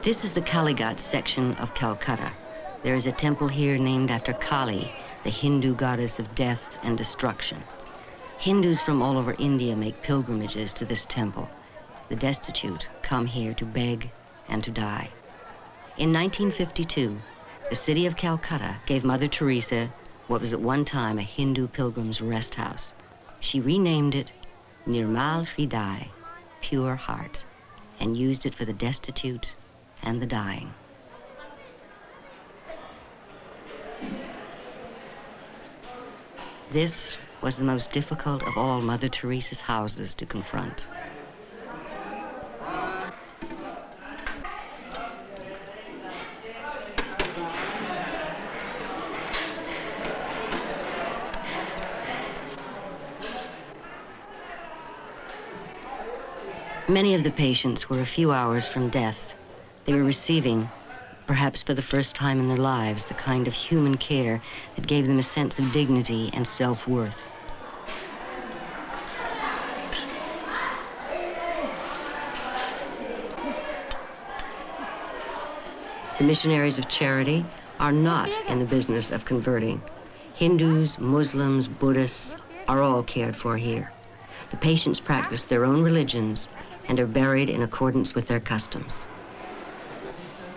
This is the Kalighat section of Calcutta. There is a temple here named after Kali, the Hindu goddess of death and destruction. Hindus from all over India make pilgrimages to this temple. The destitute come here to beg and to die. In 1952, the city of Calcutta gave Mother Teresa what was at one time a Hindu pilgrim's rest house. She renamed it Nirmal Hriday, pure heart, and used it for the destitute and the dying. This was the most difficult of all Mother Teresa's houses to confront. Many of the patients were a few hours from death. They were receiving, perhaps for the first time in their lives, the kind of human care that gave them a sense of dignity and self-worth. The missionaries of charity are not in the business of converting. Hindus, Muslims, Buddhists are all cared for here. The patients practice their own religions and are buried in accordance with their customs.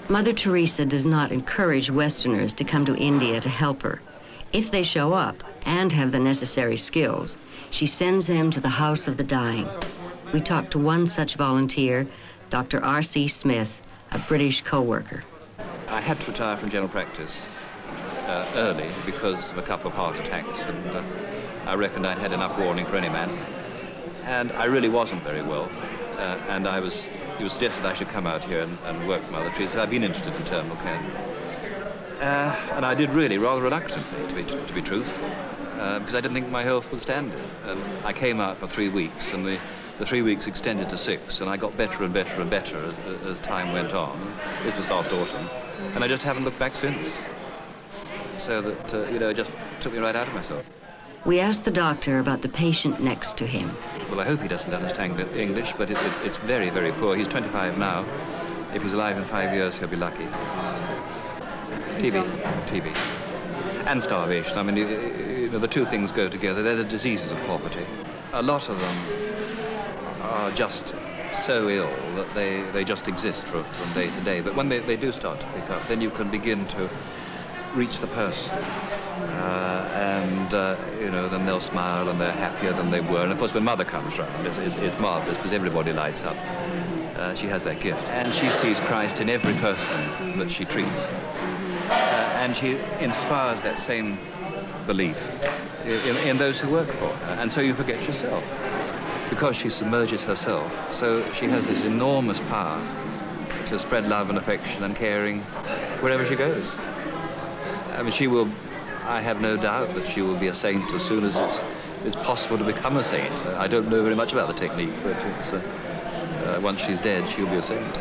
Mother Teresa does not encourage Westerners to come to India to help her. If they show up and have the necessary skills, she sends them to the house of the dying. We talked to one such volunteer, Dr. R.C. Smith, a British co-worker. I had to retire from general practice early because of a couple of heart attacks, and I reckoned I'd had enough warning for any man. And I really wasn't very well, and it was suggested I should come out here and work for Mother Teresa. I've been interested in terminal care. And I did really rather reluctantly, to be truthful, because I didn't think my health would stand it. I came out for 3 weeks, and the 3 weeks extended to 6, and I got better and better and better as time went on. This was last autumn, and I just haven't looked back since. So that, it just took me right out of myself. We asked the doctor about the patient next to him. Well, I hope he doesn't understand English, but it's very, very poor. He's 25 now. If he's alive in 5 years, he'll be lucky. TB. And starvation. I mean, the two things go together. They're the diseases of poverty. A lot of them are just so ill that they just exist from day to day. But when they do start to pick up, then you can begin to reach the person. Then they'll smile and they're happier than they were. And of course, when Mother comes round, it's marvelous because everybody lights up. She has that gift. And she sees Christ in every person that she treats. And she inspires that same belief in those who work for her. And so you forget yourself because she submerges herself. So she has this enormous power to spread love and affection and caring wherever she goes. I mean, I have no doubt that she will be a saint as soon as it's possible to become a saint. I don't know very much about the technique, but once she's dead, she'll be a saint.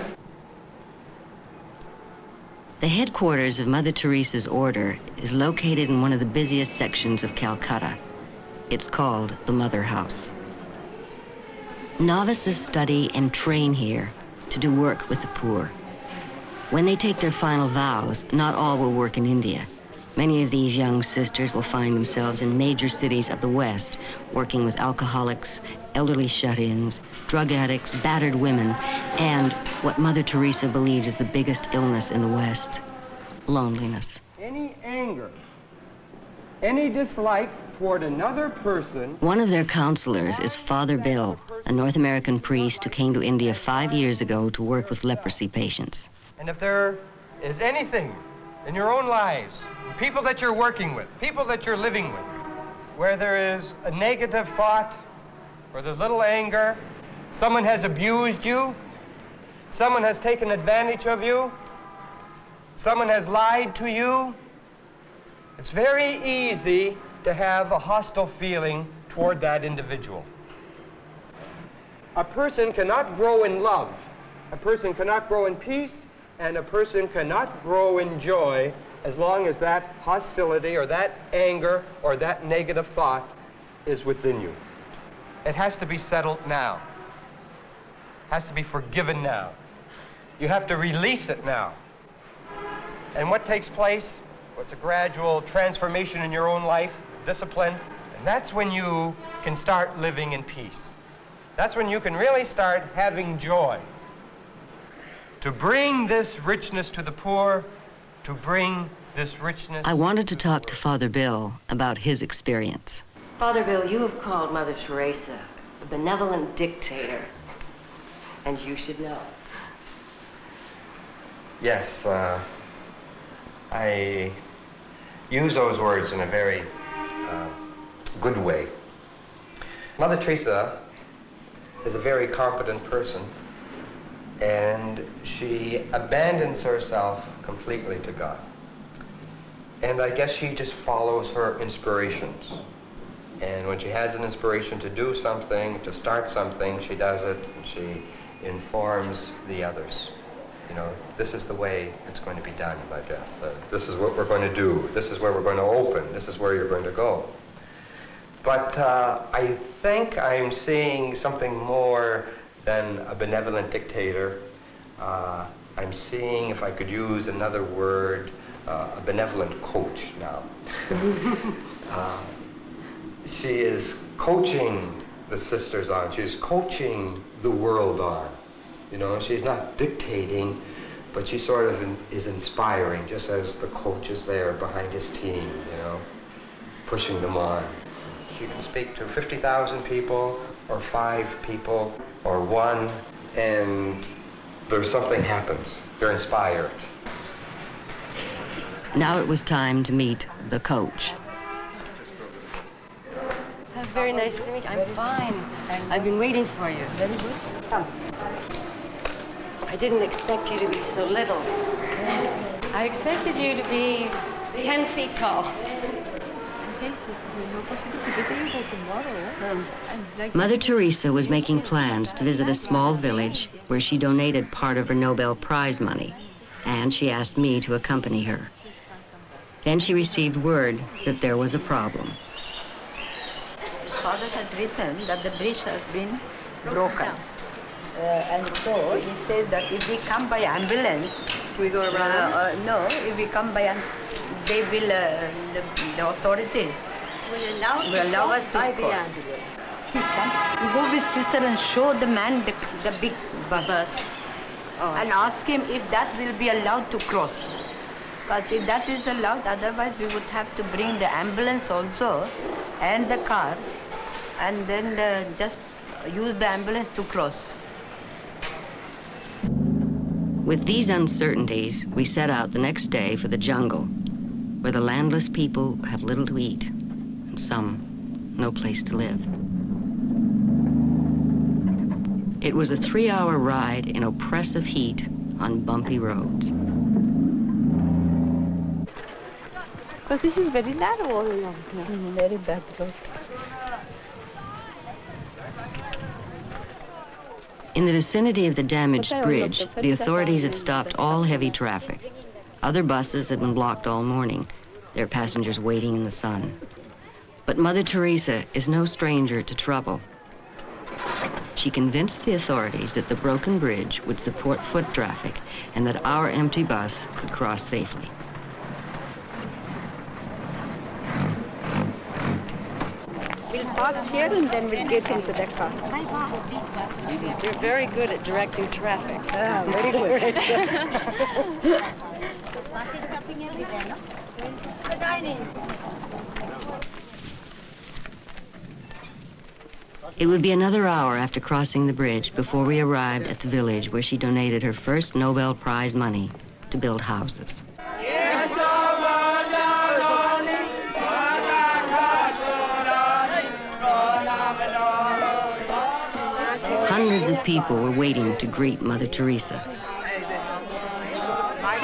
The headquarters of Mother Teresa's order is located in one of the busiest sections of Calcutta. It's called the Mother House. Novices study and train here to do work with the poor. When they take their final vows, not all will work in India. Many of these young sisters will find themselves in major cities of the West, working with alcoholics, elderly shut-ins, drug addicts, battered women, and what Mother Teresa believes is the biggest illness in the West, loneliness. Any anger, any dislike toward another person. One of their counselors is Father Bill, a North American priest who came to India 5 years ago to work with leprosy patients. And if there is anything in your own lives, people that you're working with, people that you're living with, where there is a negative thought or there's little anger, someone has abused you, someone has taken advantage of you, someone has lied to you, it's very easy to have a hostile feeling toward that individual. A person cannot grow in love, a person cannot grow in peace, and a person cannot grow in joy as long as that hostility or that anger or that negative thought is within you. It has to be settled now. It has to be forgiven now. You have to release it now. And what takes place? What's a gradual transformation in your own life, discipline, and that's when you can start living in peace. That's when you can really start having joy. To bring this richness to the poor, to bring this richness... I wanted to talk to Father Bill about his experience. Father Bill, you have called Mother Teresa a benevolent dictator, and you should know. Yes, I use those words in a very good way. Mother Teresa is a very competent person, and she abandons herself completely to God. And I guess she just follows her inspirations. And when she has an inspiration to do something, to start something, she does it, and she informs the others. You know, this is the way it's going to be done, I guess. This is what we're going to do. This is where we're going to open. This is where you're going to go. But I think I'm seeing something more than a benevolent dictator. I'm seeing, if I could use another word, a benevolent coach now. She is coaching the sisters on. She's coaching the world on. You know, she's not dictating, but she sort of is inspiring, just as the coach is there behind his team, you know, pushing them on. She can speak to 50,000 people, or 5 people, or 1, and there's something happens. They're inspired. Now it was time to meet the coach. Very nice to meet you. I'm fine. I've been waiting for you. Very good. Come. I didn't expect you to be so little. I expected you to be 10 feet tall. Mother Teresa was making plans to visit a small village where she donated part of her Nobel Prize money, and she asked me to accompany her. Then she received word that there was a problem. His father has written that the bridge has been broken. And so he said that if we come by ambulance... Can we go around? No, if we come by... They will, the authorities will allow us to by the ambulance. You go with sister and show the man the big bus. Oh, and ask him if that will be allowed to cross. Because if that is allowed, otherwise we would have to bring the ambulance also and the car, and then just use the ambulance to cross. With these uncertainties, we set out the next day for the jungle, where the landless people have little to eat, and some no place to live. It was a 3-hour ride in oppressive heat on bumpy roads. But this is very narrow all along here. Very bad road. In the vicinity of the damaged bridge, the authorities had stopped all heavy traffic. Other buses had been blocked all morning, their passengers waiting in the sun. But Mother Teresa is no stranger to trouble. She convinced the authorities that the broken bridge would support foot traffic and that our empty bus could cross safely. We'll pass here and then we'll get into the car. You're very good at directing traffic. Very good. It would be another hour after crossing the bridge before we arrived at the village where she donated her first Nobel Prize money to build houses. Hundreds of people were waiting to greet Mother Teresa.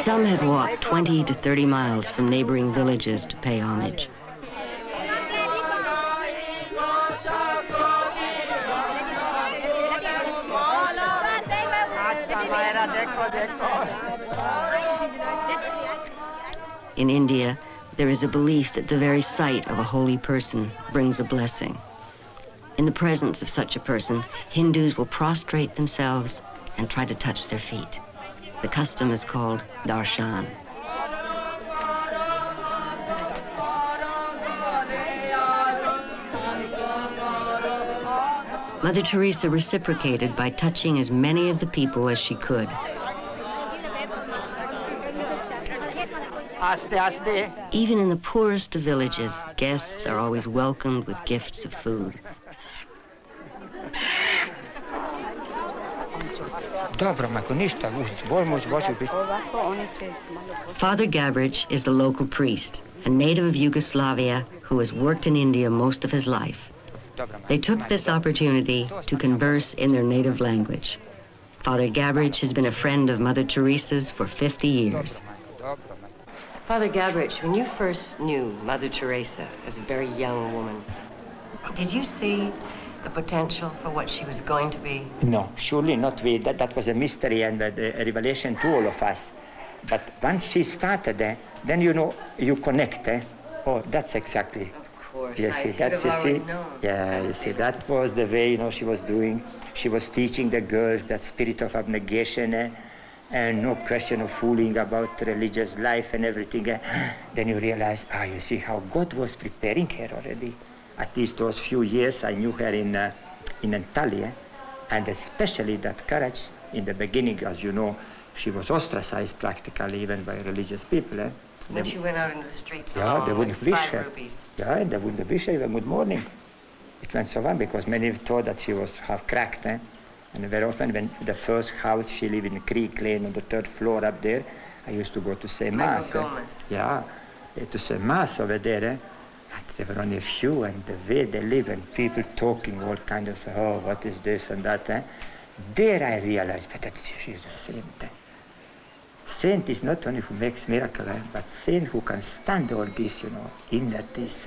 Some had walked 20 to 30 miles from neighboring villages to pay homage. In India, there is a belief that the very sight of a holy person brings a blessing. In the presence of such a person, Hindus will prostrate themselves and try to touch their feet. The custom is called darshan. Mother Teresa reciprocated by touching as many of the people as she could. Even in the poorest of villages, guests are always welcomed with gifts of food. Father Gabric is the local priest, a native of Yugoslavia who has worked in India most of his life. They took this opportunity to converse in their native language. Father Gabric has been a friend of Mother Teresa's for 50 years. Father Gabric, when you first knew Mother Teresa as a very young woman, did you see the potential for what she was going to be? No, surely not. That was a mystery and a revelation to all of us. But once she started, then you connect. Oh, that's exactly. Yes, you should have always known. Yeah, you see, that was the way, she was doing. She was teaching the girls that spirit of abnegation, and no question of fooling about religious life and everything. Then you realize, you see how God was preparing her already. At least those few years I knew her in Italy, and especially that courage in the beginning, as you know, she was ostracized practically even by religious people. When she went out into the streets they alone wouldn't with wish 5 her. rupees. Yeah, they wouldn't wish her even good morning. It went so on because many thought that she was half cracked. And very often when the first house, she lived in Creek Lane on the 3rd floor up there, I used to go to say Mass. Yeah, to say Mass over there. And there were only a few, and the way they live and people talking all kind of, what is this and that. There I realized that she is a saint. Saint is not only who makes miracles, but saint who can stand all this, in these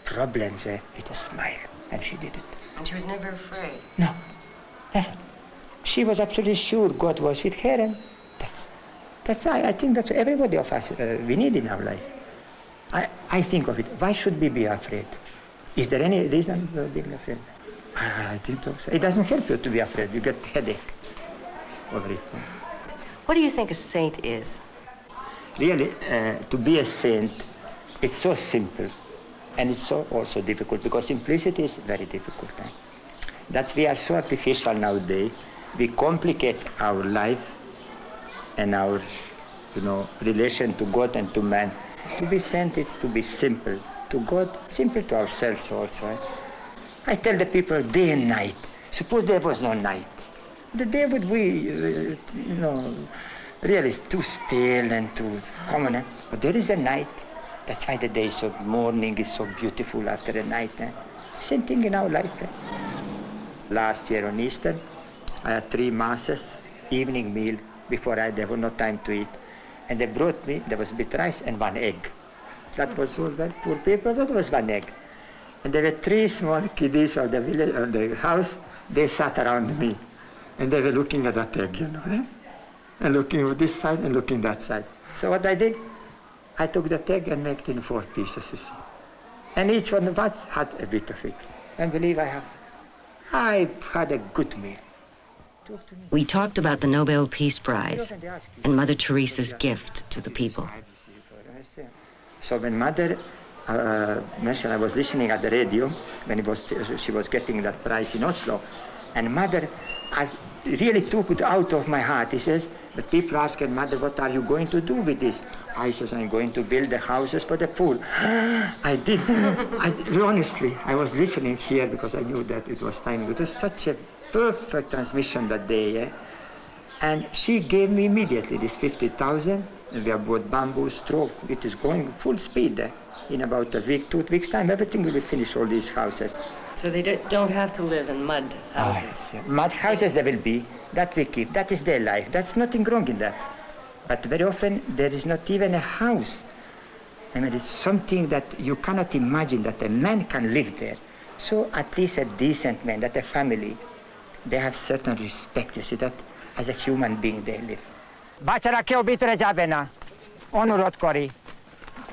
problems with a smile. And she did it. And she was never afraid? No. She was absolutely sure God was with her, and I think that's everybody of us we need in our life. I think of it. Why should we be afraid? Is there any reason for being afraid? I think so. It doesn't help you to be afraid. You get headache over it. What do you think a saint is? Really, to be a saint, it's so simple, and it's so also difficult, because simplicity is very difficult. We are so artificial nowadays. We complicate our life and our, relation to God and to man. To be saint is to be simple to God, simple to ourselves also. I tell the people day and night. Suppose there was no night. The day would be, really too still and too common. But there is a night. That's why the day is so, morning is so beautiful after a night. Same thing in our life. Last year on Easter, I had 3 masses, evening meal, before there was no time to eat. And they brought me, there was bit rice and 1 egg. That was all very poor people, that was 1 egg. And there were 3 small kiddies of the village, of the house, they sat around me. And they were looking at that egg, and looking on this side and looking that side. So what I did, I took that egg and made it in 4 pieces, you see. And each one of us had a bit of it. And believe I had a good meal. We talked about the Nobel Peace Prize and Mother Teresa's gift to the people. So when Mother mentioned, I was listening at the radio when she was getting that prize in Oslo, and Mother really took it out of my heart. He says, but people ask her, Mother, what are you going to do with this? I says, I'm going to build the houses for the poor. I did. Honestly, I was listening here because I knew that it was time. It was such a perfect transmission that day. And she gave me immediately this 50,000, and we have bought bamboo, straw. It is going full speed. In about a week, 2 weeks' time, everything will be finished, all these houses. So they don't have to live in mud houses? Mud houses there will be, that we keep, that is their life. That's nothing wrong in that. But very often there is not even a house. I mean, it's something that you cannot imagine that a man can live there. So at least a decent man, that a family, they have certain respect, you see, that as a human being they live. Bachara keu bitre jabe na, onurot kori.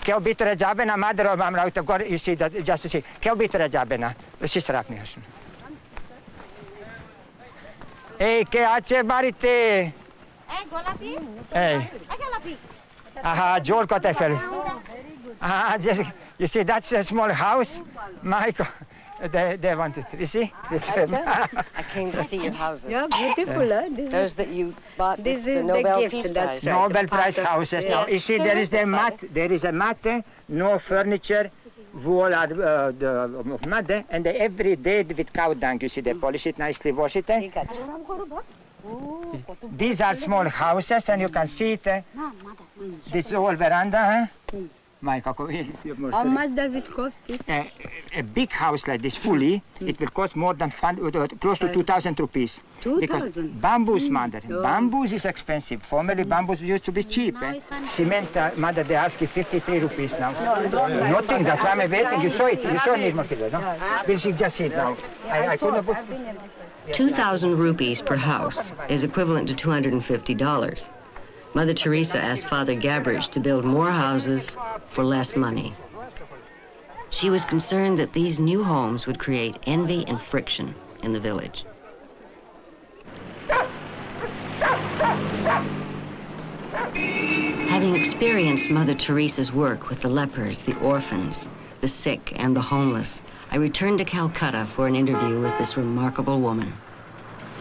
Keu bitre jabe na, mother of Amra, you see that, just to see, keu bitre jabe na, sister apni hasun. Ei, ke ache barite, Hey. Aha, Joel Kotefel. Ah, just, you see, that's a small house. Michael, they wanted, you see? I came to see your houses. Yeah, beautiful, huh? Those that you bought This with is the Nobel the gift, Peace that's Prize. right. Nobel Prize houses. Now, you see, there is the mat. There is a mat, no furniture, wall are the mud, and they every day with cow dung. You see, they polish it nicely, wash it. These are small houses, and you can see it. This is all veranda. How much does it cost this? A big house like this, fully, it will cost more than close to 2,000 rupees. 2,000? Bamboos, mother. Bamboos is expensive. Formerly, bamboos used to be cheap. Cement, mother, they ask you 53 rupees now. Nothing, that's why I'm waiting. You saw it. You saw it, no? We'll see, just see it now. I couldn't put... 2,000 rupees per house is equivalent to $250. Mother Teresa asked Father Gabbridge to build more houses for less money. She was concerned that these new homes would create envy and friction in the village. Having experienced Mother Teresa's work with the lepers, the orphans, the sick, and the homeless, I returned to Calcutta for an interview with this remarkable woman.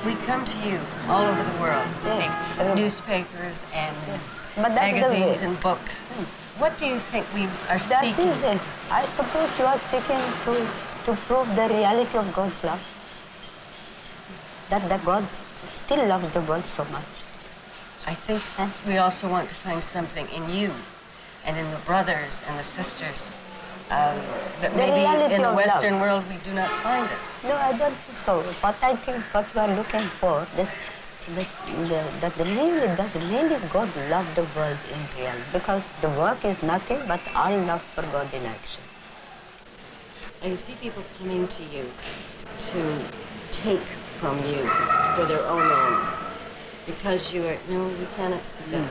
We come to you all over the world to see newspapers and magazines and books. What do you think we are seeking? That is, I suppose you are seeking to prove the reality of God's love. That God still loves the world so much. I think we also want to find something in you and in the brothers and the sisters that maybe in the Western world we do not find it. No, I don't think so. But I think what you are looking for, that really God love the world in real, because the work is nothing but our love for God in action. And you see people coming to you to take from you for their own ends, because you are, no, you cannot see that.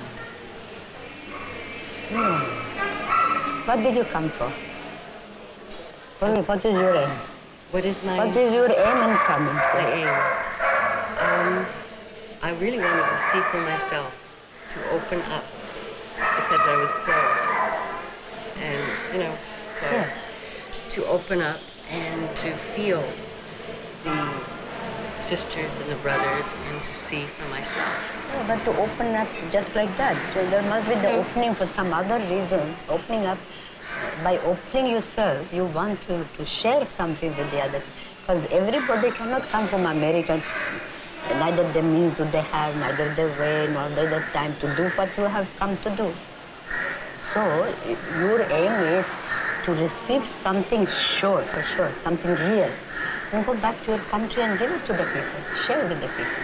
What did you come for? What is your aim? What is my What is your aim in coming? My aim? I really wanted to see for myself, to open up, because I was closed. And, closed. To open up and to feel the sisters and the brothers and to see for myself. No, but to open up just like that. So there must be the opening for some other reason. Opening up, by opening yourself, you want to share something with the other. Because everybody cannot come from America. Neither the means do they have, neither the way, nor the time to do what you have come to do. So your aim is to receive something sure, for sure, something real. And go back to your country and give it to the people, share with the people.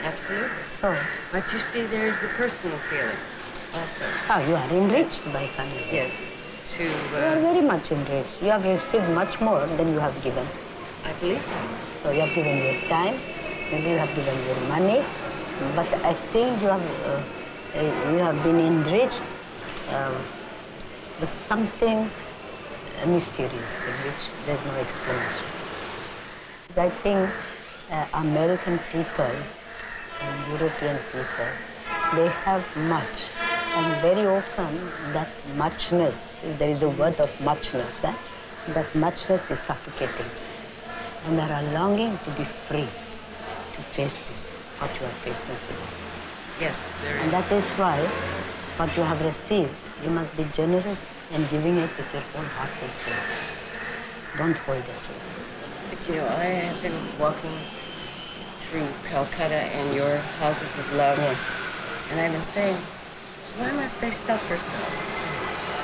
Absolutely. So. But you see, there is the personal feeling also. Oh, you are enriched by coming. Yes. You are very much enriched. You have received much more than you have given. I believe that. So you have given your time, maybe you have given your money, but I think you have been enriched with something mysterious, in which there's no explanation. I think American people and European people, they have much. And very often that muchness, if there is a word of muchness, that muchness is suffocating. And they are longing to be free, to face this, what you are facing today. Yes, there is. And that is why what you have received, you must be generous and giving it with your whole heart and soul. Don't hold this to you. But I have been walking through Calcutta and your houses of love, and I've been saying, why must I suffer so?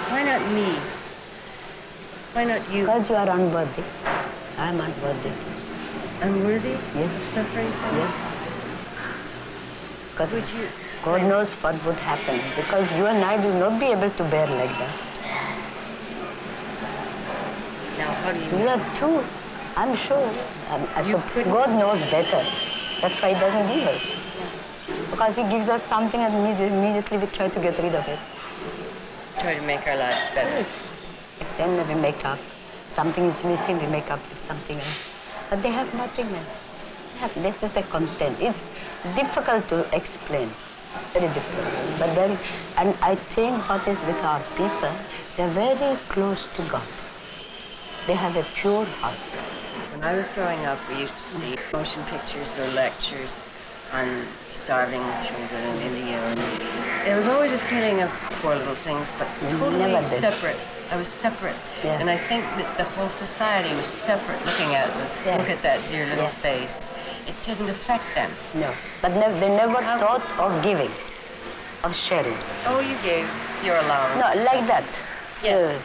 Why not me? Why not you? Because you are unworthy. I am unworthy. Unworthy? Yes. Of suffering so much? Yes. Because God knows what would happen. Because you and I will not be able to bear like that. Now, how do you... We have two. I'm sure. God knows better. That's why He doesn't give us. Because He gives us something and immediately we try to get rid of it. Try to make our lives better. Yes. Then we make up. Something is missing, we make up with something else. But they have nothing else. This is the content. It's difficult to explain. Very difficult. But then, and I think what is with our people, they're very close to God. They have a pure heart. When I was growing up, we used to see motion pictures or lectures on starving children in India. And there was always a feeling of poor little things, but totally Never did. separate. I was separate. Yeah. And I think that the whole society was separate looking at them. Yeah. Look at that dear little Yeah. face. It didn't affect them. No. But they never thought of giving, of sharing. Oh, you gave your allowance. No, like that. Yes.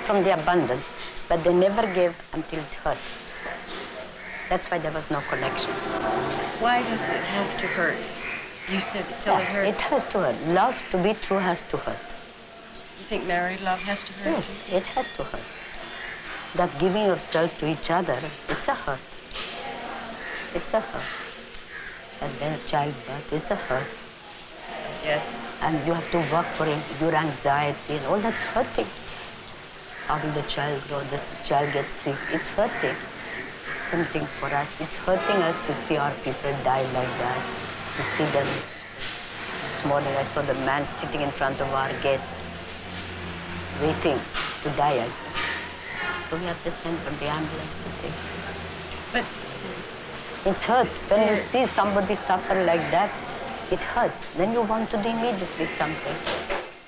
From the abundance. But they never gave until it hurt. That's why there was no connection. Why does it have to hurt? You said till it hurt. It has to hurt. Love, to be true, has to hurt. You think married love has to hurt? Yes, it has to hurt. That giving yourself to each other, it's a hurt. It's a hurt. And then childbirth is a hurt. Yes. And you have to work for it, your anxiety and all that's hurting. How will the child grow? The child gets sick. It's hurting. Something for us. It's hurting us to see our people die like that. To see them. This morning I saw the man sitting in front of our gate, waiting to die, I think. So we have to send for the ambulance to take. But it's hurt. When you see somebody suffer like that, it hurts. Then you want to do immediately something.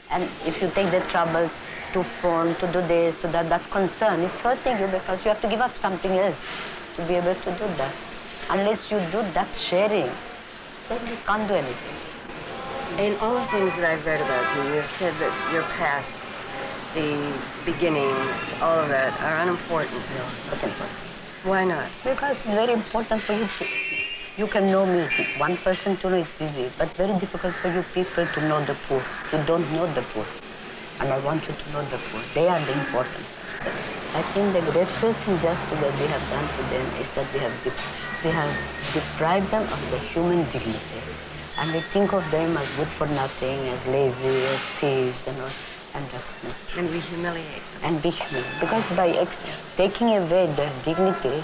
And if you take the trouble to phone, to do this, to that, that concern is hurting you because you have to give up something else to be able to do that. Unless you do that sharing, then you can't do anything. in all the things that I've read about you, you've said that your past, the beginnings, all of that are unimportant. No, not important. Why not? Because it's very important for you to, you can know me. One person to know it's easy, but very difficult for you people to know the poor. You don't know the poor. And I want you to know the poor. They are the important. I think the greatest injustice that we have done to them is that we have deprived them of the human dignity. And we think of them as good for nothing, as lazy, as thieves, and all. And that's not true. And we humiliate them. And be human. Because by taking away their dignity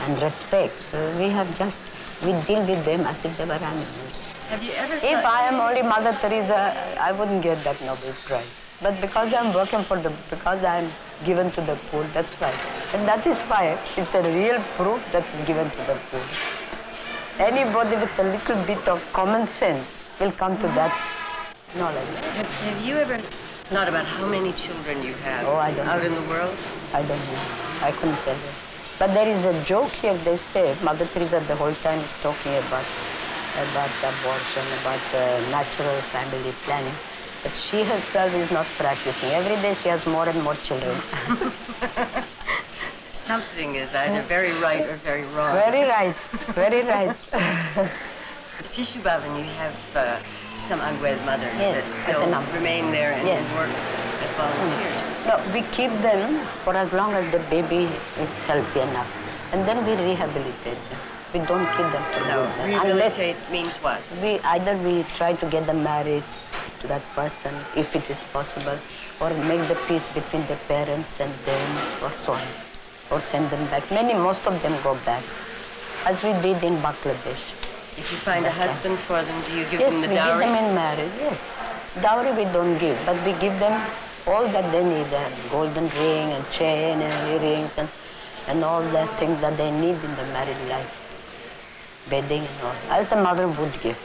and respect, we deal with them as if they were animals. Have you ever If I am only Mother Teresa, I wouldn't get that Nobel Prize. But because I'm working for because I'm given to the poor, that's why. And that is why it's a real proof that is given to the poor. Anybody with a little bit of common sense will come to that knowledge. Have you ever thought about how many children you have out in the world? I don't know. I couldn't tell you. But there is a joke here. They say Mother Teresa the whole time is talking about abortion, about natural family planning. But she herself is not practicing. Every day she has more and more children. Something is either very right or very wrong. Very right, very right. At Shishu Bhavan, you have some unwed mothers that still remain there and work as volunteers. No, we keep them for as long as the baby is healthy enough. And then we rehabilitate them. We don't keep them for long. Rehabilitate means what? Either we try to get them married to that person, if it is possible, or make the peace between the parents and them, or so on, or send them back. Most of them go back, as we did in Bangladesh. If you find a husband for them, do you give Yes, them the we dowry? give them in marriage, yes. Dowry we don't give, but we give them all that they need, a golden ring and chain and earrings and all the things that they need in the married life, bedding and all, as the mother would give.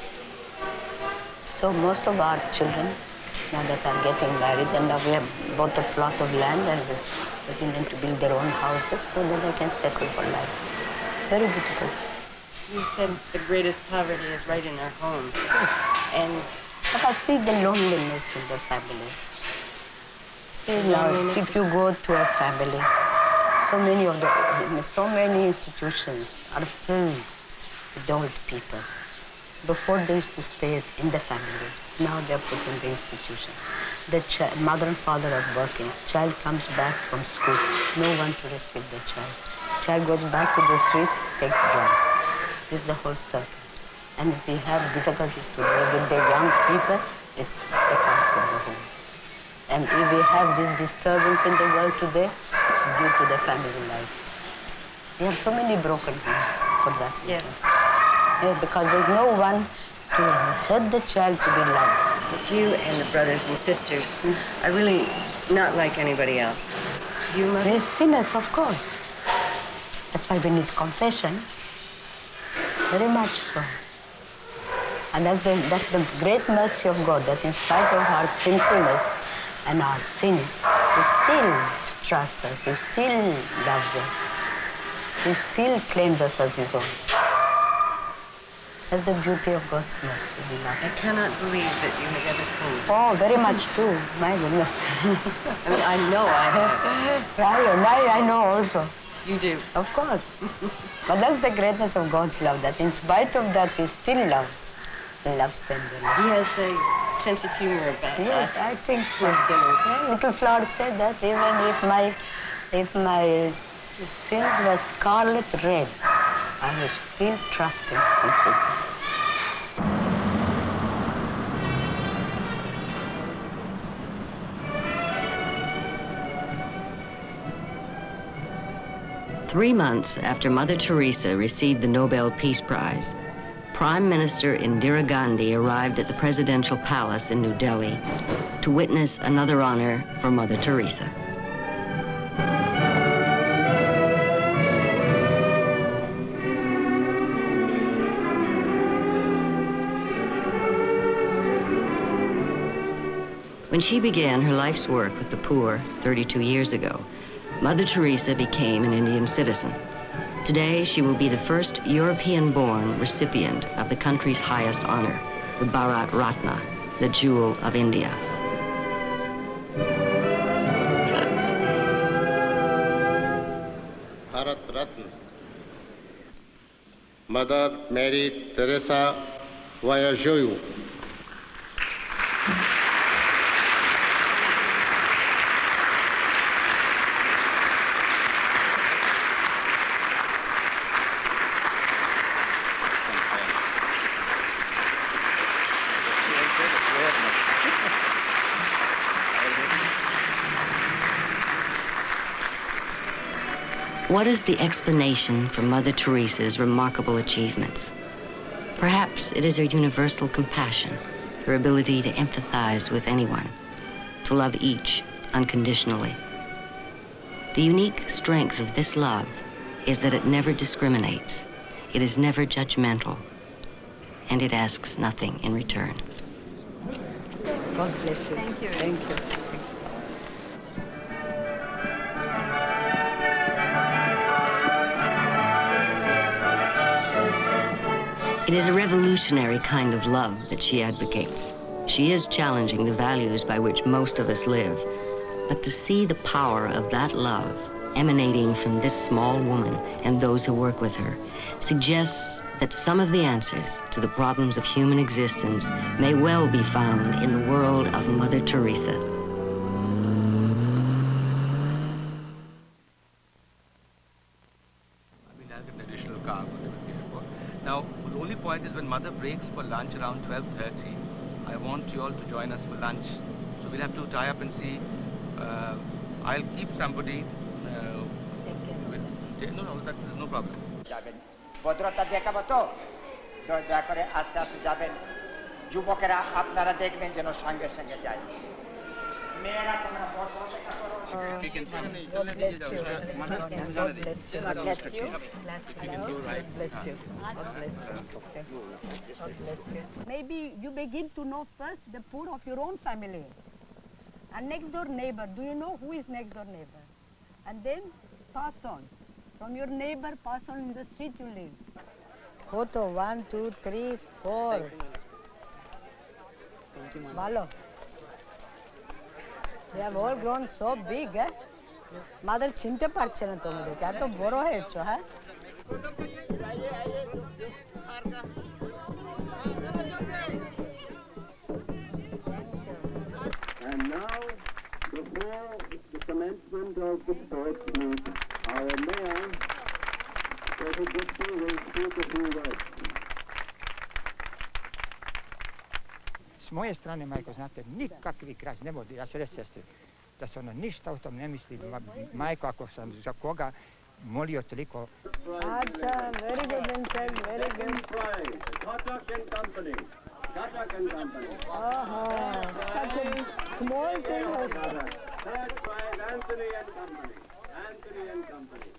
So most of our children, now that are getting married, and now we have bought a plot of land and we're getting them to build their own houses so that they can settle for life. Very beautiful. You said the greatest poverty is right in our homes. Yes. And but I see the loneliness in the family. See now, if you go to a family, so many institutions are filled with old people. Before they used to stay in the family, now they're put in the institution. The mother and father are working. Child comes back from school, no one to receive the child. Child goes back to the street, takes drugs. This is the whole circle. And if we have difficulties today with the young people, it's because of the home. And if we have this disturbance in the world today, it's due to the family life. We have so many broken homes for that reason. yes. Yeah, because there's no one to help the child to be loved. But you and the brothers and sisters are really not like anybody else. You, Mother? We're sinners, of course. That's why we need confession. Very much so. And that's the great mercy of God, that in spite of our sinfulness and our sins, He still trusts us, He still loves us, He still claims us as His own. That's the beauty of God's mercy and love. I cannot believe that you have ever sinned. Oh, very much too. My goodness. I mean, I know I have. I know also. You do. Of course. But that's the greatness of God's love, that in spite of that, He still loves. He loves tenderly. He has a sense of humor about us. Yes, I think so. Poor sinners. Yeah, Little Flower said that even if my sins were scarlet red, I was still trusting completely. Three months after Mother Teresa received the Nobel Peace Prize, Prime Minister Indira Gandhi arrived at the presidential palace in New Delhi to witness another honor for Mother Teresa. When she began her life's work with the poor 32 years ago, Mother Teresa became an Indian citizen. Today, she will be the first European-born recipient of the country's highest honor, the Bharat Ratna, the jewel of India. Bharat Ratna, Mother Mary Theresa Vayajoyu. What is the explanation for Mother Teresa's remarkable achievements? Perhaps it is her universal compassion, her ability to empathize with anyone, to love each unconditionally. The unique strength of this love is that it never discriminates, it is never judgmental, and it asks nothing in return. God bless you. Thank you. Thank you. It is a revolutionary kind of love that she advocates. She is challenging the values by which most of us live. But to see the power of that love emanating from this small woman and those who work with her suggests that some of the answers to the problems of human existence may well be found in the world of Mother Teresa. Now, the only point is when Mother breaks for lunch around 12:30, I want you all to join us for lunch. So we'll have to tie up and see. I'll keep somebody. No, that's no problem. ভদ্রতা দেখাবো তো দয়া করে আস্তে আস্তে যাবেন যুবকেরা আপনারা দেখবেন যেন সঙ্গে সঙ্গে যায় মেয়েরা তোমরা বড় অপেক্ষা করো God bless you. God bless you. God bless you. God bless you. God bless you. God bless you. Maybe you begin to know first the poor of your own family. And next door neighbor, do you know who is next door neighbor? And then pass on. From your neighbor, pass on in the street you live. Photo 1, 2, 3, 4. Malo. You have all grown so big, eh? Mother chinte parche na tomare. Kya to boro hai cho, ha? And now, before the commencement of the sports meet, our mayor, Theresa, will speak a few words. S moje strane, majko, znate, nikakvi građani, ne mogu, ja ću reći sestri, da se ono ništa o tom ne misli. Majko, ako sam za koga molio toliko. Acha, very good, Vincent, very good. Prize, Kotak and Company. Katak and Company. Such a small thing. Third prize, Anthony and Company. Anthony and Company.